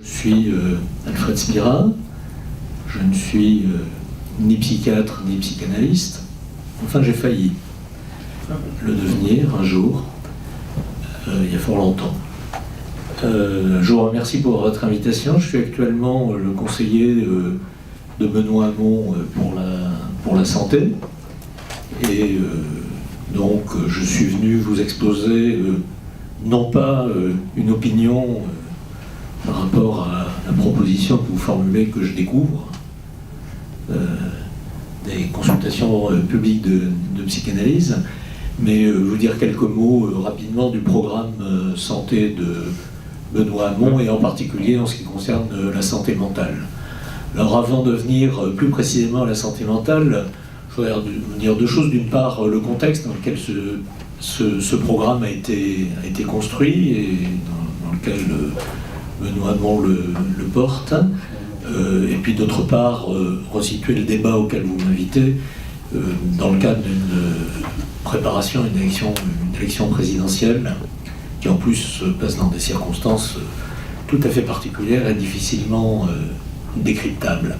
Je suis Alfred Spira, je ne suis ni psychiatre ni psychanalyste, enfin j'ai failli le devenir un jour, il y a fort longtemps. Je vous remercie pour votre invitation. Je suis actuellement le conseiller de Benoît Hamon pour la santé, et donc je suis venu vous exposer non pas une opinion par rapport à la proposition que vous formulez, que je découvre, des consultations publiques de psychanalyse, mais vous dire quelques mots rapidement du programme santé de Benoît Hamon, et en particulier en ce qui concerne la santé mentale. Alors avant de venir plus précisément à la santé mentale, je voudrais dire deux choses. D'une part, le contexte dans lequel ce programme a été construit et dans lequel Benoît Hamon le porte, et puis d'autre part resituer le débat auquel vous m'invitez dans le cadre d'une préparation, une élection présidentielle qui en plus se passe dans des circonstances tout à fait particulières et difficilement décryptables.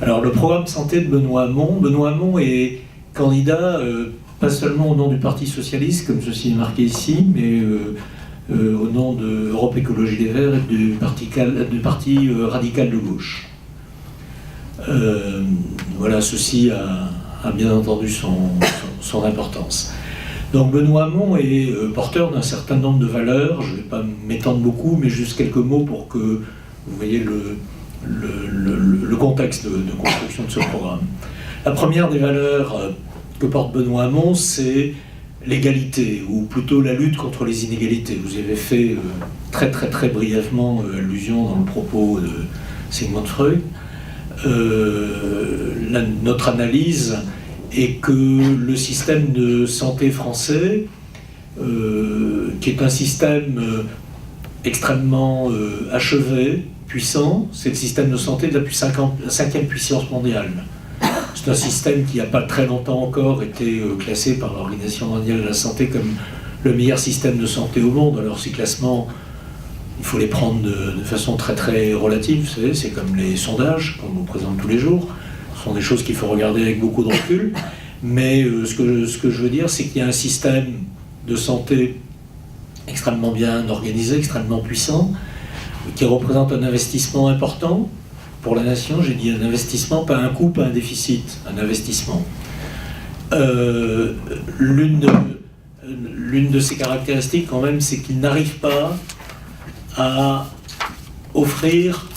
Alors le programme santé de Benoît Hamon est candidat pas seulement au nom du Parti Socialiste, comme ceci est marqué ici, mais au nom de Europe Écologie Les Verts et du Parti Radical de Gauche. Voilà, ceci a bien entendu son importance. Donc Benoît Hamon est porteur d'un certain nombre de valeurs. Je ne vais pas m'étendre beaucoup, mais juste quelques mots pour que vous voyez le contexte de construction de ce programme. La première des valeurs que porte Benoît Hamon, c'est l'égalité, ou plutôt la lutte contre les inégalités. Vous avez fait très brièvement allusion dans le propos de Sigmund Freud. Notre analyse est que le système de santé français, qui est un système extrêmement achevé, puissant, c'est le système de santé de la 5e puissance mondiale. C'est un système qui, il n'y a pas très longtemps encore, été classé par l'Organisation mondiale de la santé comme le meilleur système de santé au monde. Alors ces classements, il faut les prendre de façon très relative, vous savez, c'est comme les sondages qu'on nous présente tous les jours. Ce sont des choses qu'il faut regarder avec beaucoup de recul. Mais ce que je veux dire, c'est qu'il y a un système de santé extrêmement bien organisé, extrêmement puissant, qui représente un investissement important pour la nation. J'ai dit un investissement, pas un coût, pas un déficit, un investissement. L'une de ses caractéristiques quand même, c'est qu'il n'arrive pas à offrir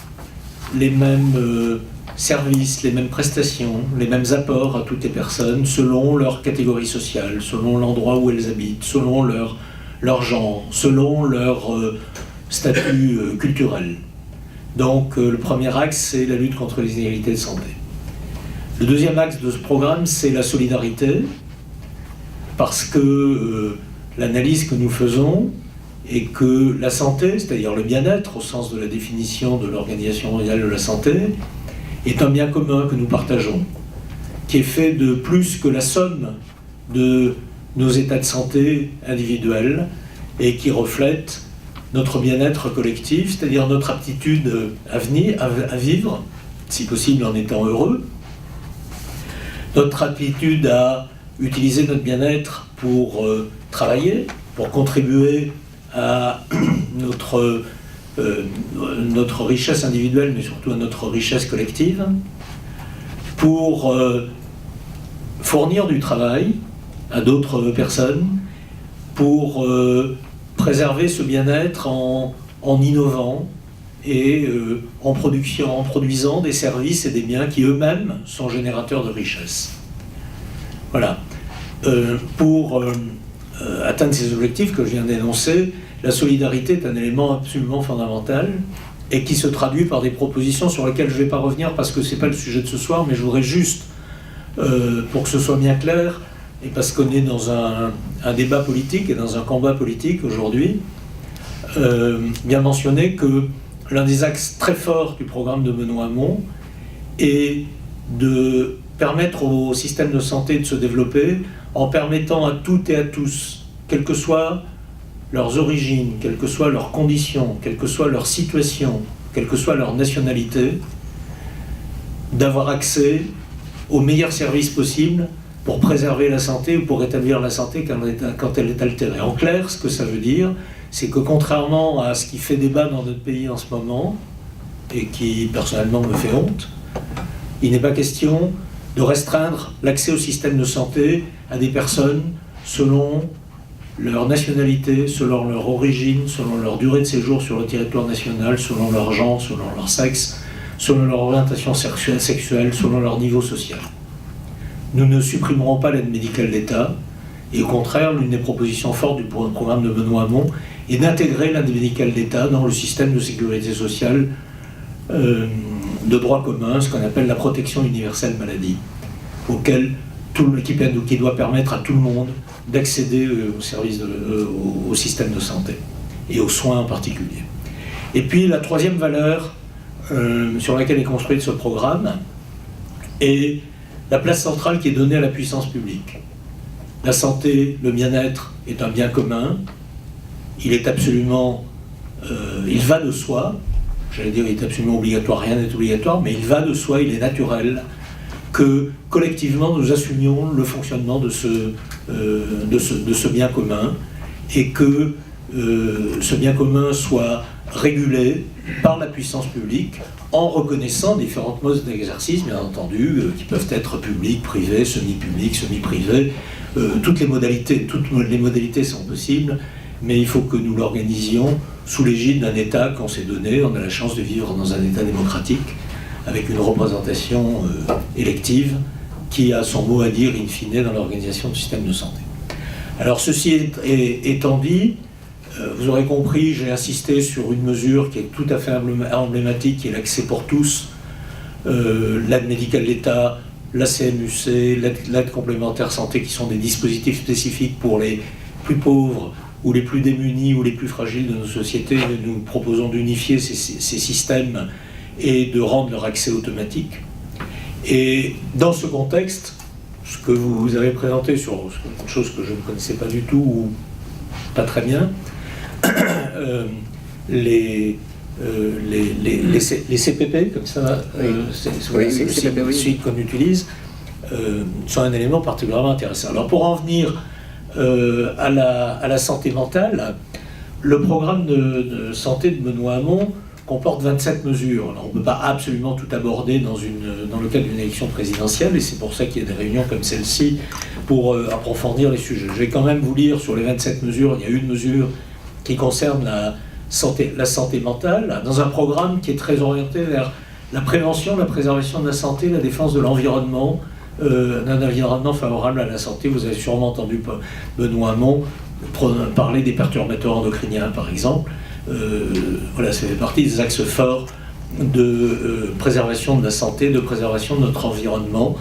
les mêmes services, les mêmes prestations, les mêmes apports à toutes les personnes selon leur catégorie sociale, selon l'endroit où elles habitent, selon leur genre, selon leur statut culturel. Donc le premier axe, c'est la lutte contre les inégalités de santé. Le deuxième axe de ce programme, c'est la solidarité, parce que l'analyse que nous faisons est que la santé, c'est-à-dire le bien-être au sens de la définition de l'Organisation mondiale de la santé, est un bien commun que nous partageons, qui est fait de plus que la somme de nos états de santé individuels et qui reflète notre bien-être collectif, c'est-à-dire notre aptitude à vivre, si possible en étant heureux, notre aptitude à utiliser notre bien-être pour travailler, pour contribuer à notre richesse individuelle, mais surtout à notre richesse collective, pour fournir du travail à d'autres personnes, pour préserver ce bien-être en innovant et en produisant des services et des biens qui eux-mêmes sont générateurs de richesse. Voilà. Pour atteindre ces objectifs que je viens d'énoncer, la solidarité est un élément absolument fondamental et qui se traduit par des propositions sur lesquelles je ne vais pas revenir parce que ce n'est pas le sujet de ce soir, mais je voudrais juste, pour que ce soit bien clair, et parce qu'on est dans un débat politique et dans un combat politique aujourd'hui, bien mentionner que l'un des axes très forts du programme de Benoît Hamon est de permettre au système de santé de se développer en permettant à toutes et à tous, quelle que soit leurs origines, quelles que soient leurs conditions, quelle que soit leur situation, quelle que soit leur nationalité, d'avoir accès aux meilleurs services possibles pour préserver la santé ou pour rétablir la santé quand elle est altérée. En clair, ce que ça veut dire, c'est que contrairement à ce qui fait débat dans notre pays en ce moment, et qui personnellement me fait honte, il n'est pas question de restreindre l'accès au système de santé à des personnes selon leur nationalité, selon leur origine, selon leur durée de séjour sur le territoire national, selon leur genre, selon leur sexe, selon leur orientation sexuelle, selon leur niveau social. Nous ne supprimerons pas l'aide médicale d'État, et au contraire, l'une des propositions fortes du programme de Benoît Hamon est d'intégrer l'aide médicale d'État dans le système de sécurité sociale de droit commun, ce qu'on appelle la protection universelle maladie, qui doit permettre à tout le monde d'accéder au système de santé, et aux soins en particulier. Et puis la troisième valeur sur laquelle est construit ce programme est la place centrale qui est donnée à la puissance publique. La santé, le bien-être est un bien commun, il est absolument, il va de soi, j'allais dire il est absolument obligatoire, rien n'est obligatoire, mais il va de soi, il est naturel que collectivement nous assumions le fonctionnement de ce bien commun, et que ce bien commun soit régulé par la puissance publique en reconnaissant différentes modes d'exercice, bien entendu, qui peuvent être publics, privés, semi-publics, semi-privés. Toutes les modalités sont possibles, mais il faut que nous l'organisions sous l'égide d'un État qu'on s'est donné. On a la chance de vivre dans un État démocratique, avec une représentation élective qui a son mot à dire in fine dans l'organisation du système de santé. Alors ceci étant dit, vous aurez compris, j'ai insisté sur une mesure qui est tout à fait emblématique, qui est l'accès pour tous, l'aide médicale d'État, la CMUC, l'aide complémentaire santé, qui sont des dispositifs spécifiques pour les plus pauvres ou les plus démunis ou les plus fragiles de nos sociétés. Nous proposons d'unifier ces systèmes et de rendre leur accès automatique. Et dans ce contexte, ce que vous avez présenté sur une chose que je ne connaissais pas du tout ou pas très bien, les CPP, comme ça, c'est aussi une suite qu'on utilise, sont un élément particulièrement intéressant. Alors pour en venir à la santé mentale, le programme de santé de Benoît Hamon comporte 27 mesures. Alors, on ne peut pas absolument tout aborder dans le cadre d'une élection présidentielle, et c'est pour ça qu'il y a des réunions comme celle-ci pour approfondir les sujets. Je vais quand même vous lire sur les 27 mesures. Il y a une mesure qui concerne la santé mentale, dans un programme qui est très orienté vers la prévention, la préservation de la santé, la défense de l'environnement, d'un environnement favorable à la santé. Vous avez sûrement entendu Benoît Hamon parler des perturbateurs endocriniens, par exemple. Voilà, ça fait partie des axes forts de préservation de la santé, de préservation de notre environnement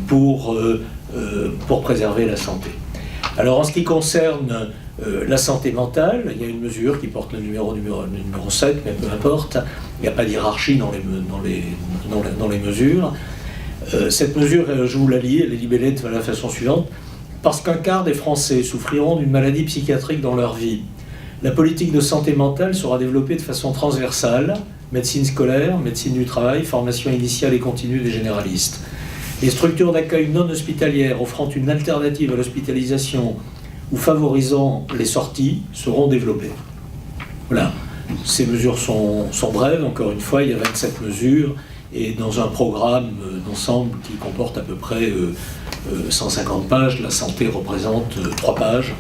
pour préserver la santé. Alors en ce qui concerne la santé mentale, il y a une mesure qui porte le numéro 7, mais peu importe, il n'y a pas d'hierarchie dans les mesures. Cette mesure, je vous la lis, elle est libellée de la façon suivante. Parce qu'un quart des Français souffriront d'une maladie psychiatrique dans leur vie, la politique de santé mentale sera développée de façon transversale, médecine scolaire, médecine du travail, formation initiale et continue des généralistes. Les structures d'accueil non hospitalières offrant une alternative à l'hospitalisation ou favorisant les sorties seront développées. Voilà, ces mesures sont brèves, encore une fois, il y a 27 mesures, et dans un programme d'ensemble qui comporte à peu près 150 pages, la santé représente 3 pages,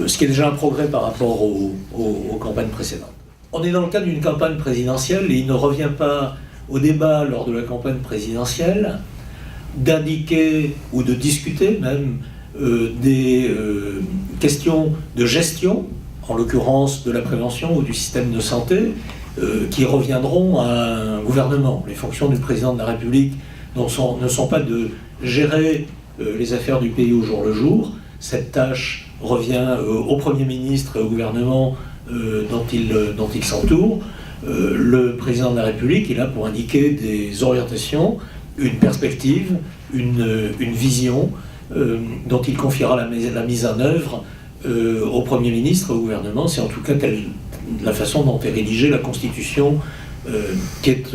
ce qui est déjà un progrès par rapport aux campagnes précédentes. On est dans le cadre d'une campagne présidentielle et il ne revient pas au débat lors de la campagne présidentielle d'indiquer ou de discuter même des questions de gestion, en l'occurrence de la prévention ou du système de santé, qui reviendront à un gouvernement. Les fonctions du président de la République ne sont pas de gérer les affaires du pays au jour le jour. Cette tâche revient au Premier ministre et au gouvernement dont il s'entoure. Le président de la République est là pour indiquer des orientations, une perspective, une vision dont il confiera la mise en œuvre au Premier ministre, au gouvernement. C'est en tout cas la façon dont est rédigée la Constitution qui est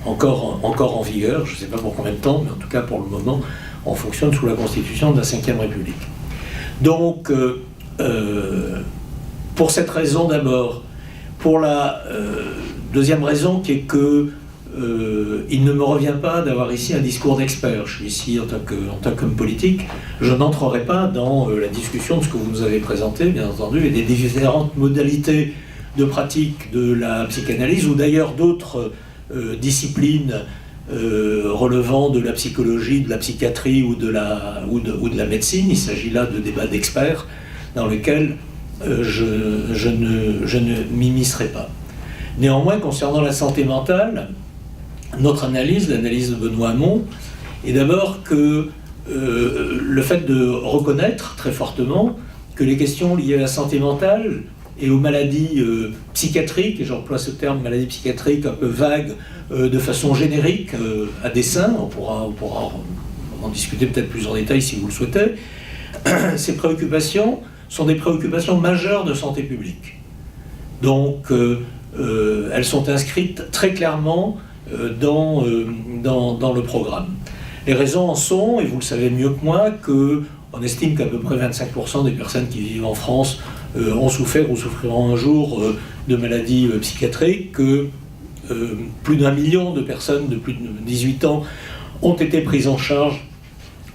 encore en vigueur. Je ne sais pas pour combien de temps, mais en tout cas pour le moment, on fonctionne sous la Constitution de la Ve République. Donc, pour cette raison d'abord, pour la deuxième raison qui est que il ne me revient pas d'avoir ici un discours d'expert. Je suis ici en tant qu'homme politique. Je n'entrerai pas dans la discussion de ce que vous nous avez présenté, bien entendu, et des différentes modalités de pratique de la psychanalyse, ou d'ailleurs d'autres disciplines relevant de la psychologie, de la psychiatrie ou de la médecine. Il s'agit là de débats d'experts dans lesquels je ne m'immiscerai pas. Néanmoins, concernant la santé mentale, notre analyse, l'analyse de Benoît Hamon, est d'abord que le fait de reconnaître très fortement que les questions liées à la santé mentale et aux maladies psychiatriques, et j'emploie ce terme maladie psychiatrique un peu vague, de façon générique, à dessein, on pourra en discuter peut-être plus en détail si vous le souhaitez, ces préoccupations sont des préoccupations majeures de santé publique. Donc, elles sont inscrites très clairement dans le programme. Les raisons en sont, et vous le savez mieux que moi, qu'on estime qu'à peu près 25% des personnes qui vivent en France ont souffert ou souffriront un jour de maladies psychiatriques, que plus d'1 million de personnes de plus de 18 ans ont été prises en charge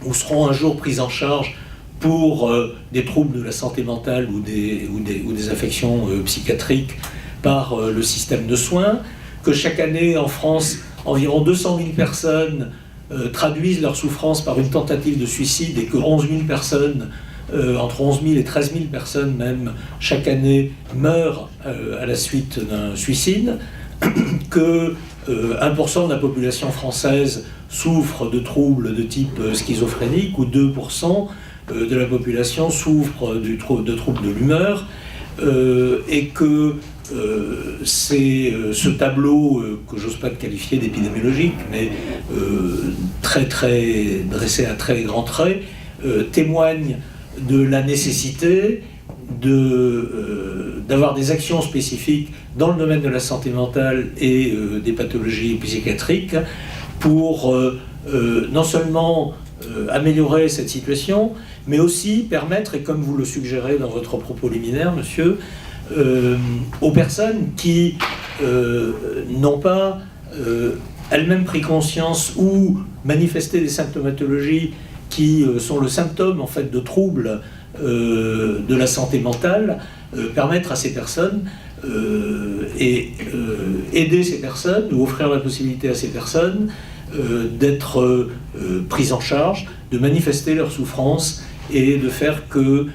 ou seront un jour prises en charge pour des troubles de la santé mentale ou des affections psychiatriques par le système de soins, que chaque année en France, environ 200 000 personnes traduisent leur souffrance par une tentative de suicide, et que 11 000 personnes, entre 11 000 et 13 000 personnes même, chaque année meurent à la suite d'un suicide, que 1% de la population française souffre de troubles de type schizophrénique, ou 2% de la population souffre de troubles de l'humeur, et que ce tableau, que j'ose pas qualifier d'épidémiologique, mais dressé à très grands traits, témoigne de la nécessité d'avoir des actions spécifiques dans le domaine de la santé mentale et des pathologies psychiatriques pour non seulement améliorer cette situation, mais aussi permettre, et comme vous le suggérez dans votre propos liminaire, monsieur, aux personnes qui n'ont pas elles-mêmes pris conscience ou manifesté des symptomatologies qui sont le symptôme en fait de troubles de la santé mentale, permettre à ces personnes et aider ces personnes, ou offrir la possibilité à ces personnes d'être prises en charge, de manifester leur souffrance et de faire que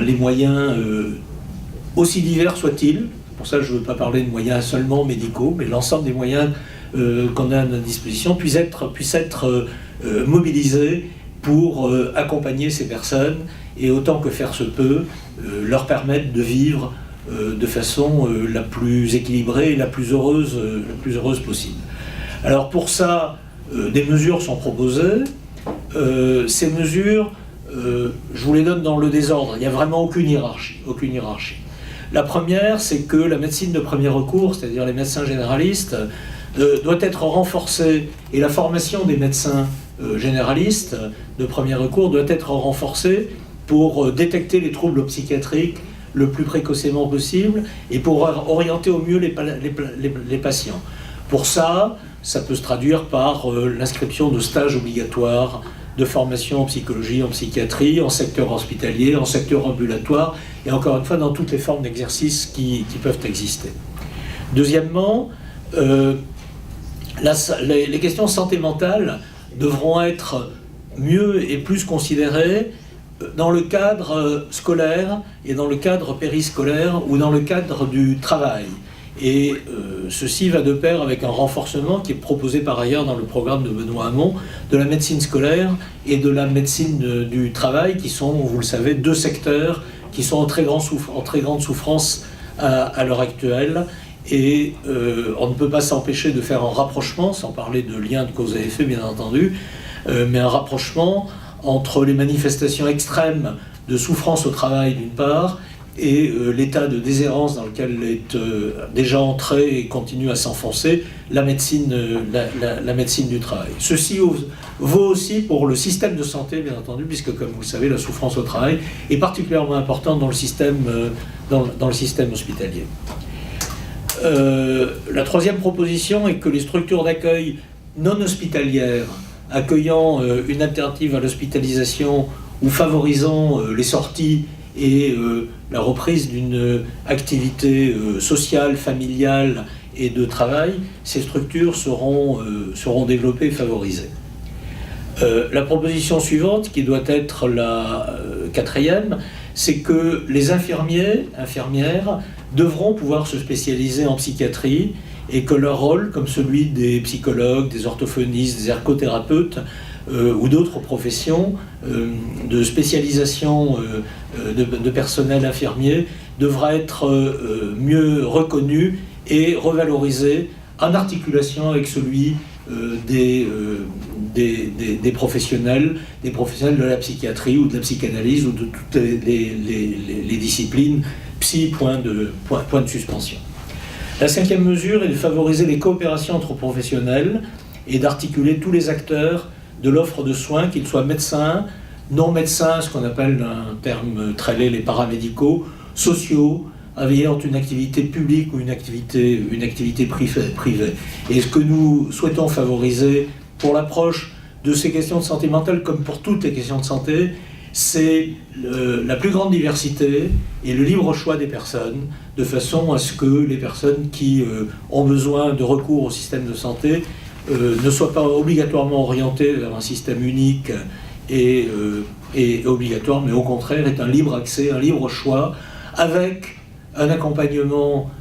les moyens, aussi divers soient-ils, pour ça je ne veux pas parler de moyens seulement médicaux, mais l'ensemble des moyens qu'on a à notre disposition puissent être mobilisés pour accompagner ces personnes et autant que faire se peut, leur permettre de vivre de façon la plus équilibrée et la plus heureuse possible. Alors pour ça, des mesures sont proposées. Ces mesures, je vous les donne dans le désordre. Il n'y a vraiment aucune hiérarchie. La première, c'est que la médecine de premier recours, c'est-à-dire les médecins généralistes, doit être renforcée, et la formation des médecins généralistes de premier recours doit être renforcée pour détecter les troubles psychiatriques le plus précocement possible et pour orienter au mieux les patients. Pour ça, ça peut se traduire par l'inscription de stages obligatoires de formation en psychologie, en psychiatrie, en secteur hospitalier, en secteur ambulatoire, et encore une fois dans toutes les formes d'exercice qui peuvent exister. Deuxièmement, les questions santé mentale devront être mieux et plus considérées dans le cadre scolaire et dans le cadre périscolaire ou dans le cadre du travail. Et ceci va de pair avec un renforcement qui est proposé par ailleurs dans le programme de Benoît Hamon de la médecine scolaire et de la médecine du travail, qui sont, vous le savez, deux secteurs qui sont en très grande souffrance à l'heure actuelle. Et on ne peut pas s'empêcher de faire un rapprochement, sans parler de lien de cause à effet bien entendu, mais un rapprochement entre les manifestations extrêmes de souffrance au travail d'une part, et l'état de déshérence dans lequel elle est déjà entrée et continue à s'enfoncer, la médecine du travail. Ceci vaut aussi pour le système de santé, bien entendu, puisque, comme vous le savez, la souffrance au travail est particulièrement importante dans le système hospitalier. La troisième proposition est que les structures d'accueil non hospitalières accueillant une alternative à l'hospitalisation ou favorisant les sorties et la reprise d'une activité sociale, familiale et de travail, ces structures seront développées et favorisées. La proposition suivante, qui doit être la quatrième, c'est que les infirmières devront pouvoir se spécialiser en psychiatrie et que leur rôle, comme celui des psychologues, des orthophonistes, des ergothérapeutes ou d'autres professions de spécialisation de personnel infirmier, devra être mieux reconnu et revalorisé en articulation avec celui des professionnels de la psychiatrie ou de la psychanalyse ou de toutes les disciplines psy, point de suspension. La cinquième mesure est de favoriser les coopérations entre professionnels et d'articuler tous les acteurs de l'offre de soins, qu'ils soient médecins, non médecins, ce qu'on appelle un terme très laid, les paramédicaux, sociaux, ayant une activité publique ou une activité privée. Et ce que nous souhaitons favoriser pour l'approche de ces questions de santé mentale, comme pour toutes les questions de santé, c'est la plus grande diversité et le libre choix des personnes, de façon à ce que les personnes qui ont besoin de recours au système de santé ne soient pas obligatoirement orientées vers un système unique et obligatoire, mais au contraire aient un libre accès, un libre choix, avec un accompagnement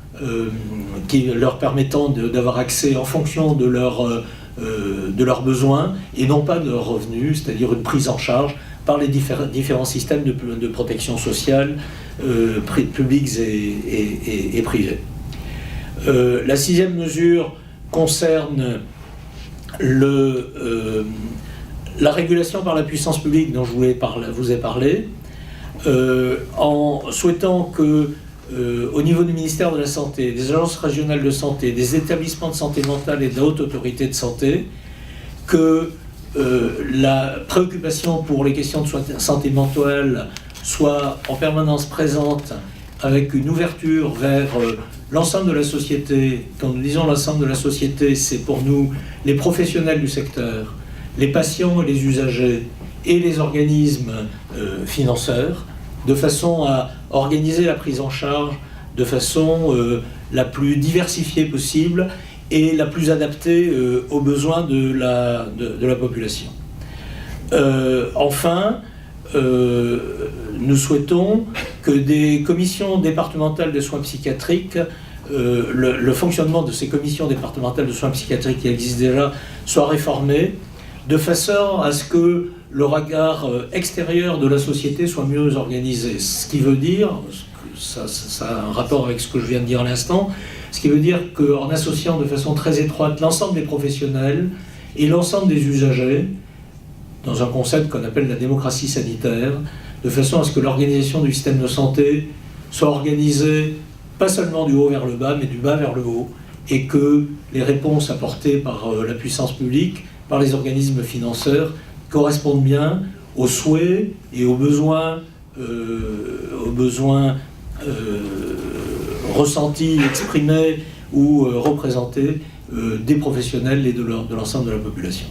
qui leur permettant d'avoir accès en fonction de leurs besoins et non pas de leurs revenus, c'est-à-dire une prise en charge par les différents systèmes de protection sociale, publics et privés. La sixième mesure concerne la régulation par la puissance publique dont je vous ai parlé, en souhaitant que, au niveau du ministère de la Santé, des agences régionales de santé, des établissements de santé mentale et de la haute autorité de santé, que la préoccupation pour les questions de santé mentale soit en permanence présente, avec une ouverture vers l'ensemble de la société. Quand nous disons l'ensemble de la société, c'est pour nous les professionnels du secteur, les patients et les usagers et les organismes financeurs, de façon à organiser la prise en charge de façon la plus diversifiée possible et la plus adaptée aux besoins de la population. Enfin, nous souhaitons que des commissions départementales de soins psychiatriques, le fonctionnement de ces commissions départementales de soins psychiatriques qui existent déjà, soit réformé, de façon à ce que le regard extérieur de la société soit mieux organisé. Ce qui veut dire, ça a un rapport avec ce que je viens de dire à l'instant, ce qui veut dire qu'en associant de façon très étroite l'ensemble des professionnels et l'ensemble des usagers, dans un concept qu'on appelle la démocratie sanitaire, de façon à ce que l'organisation du système de santé soit organisée pas seulement du haut vers le bas, mais du bas vers le haut, et que les réponses apportées par la puissance publique, par les organismes financeurs, correspondent bien aux souhaits et aux besoins ressentis, exprimés ou représentés des professionnels et de l'ensemble de la population.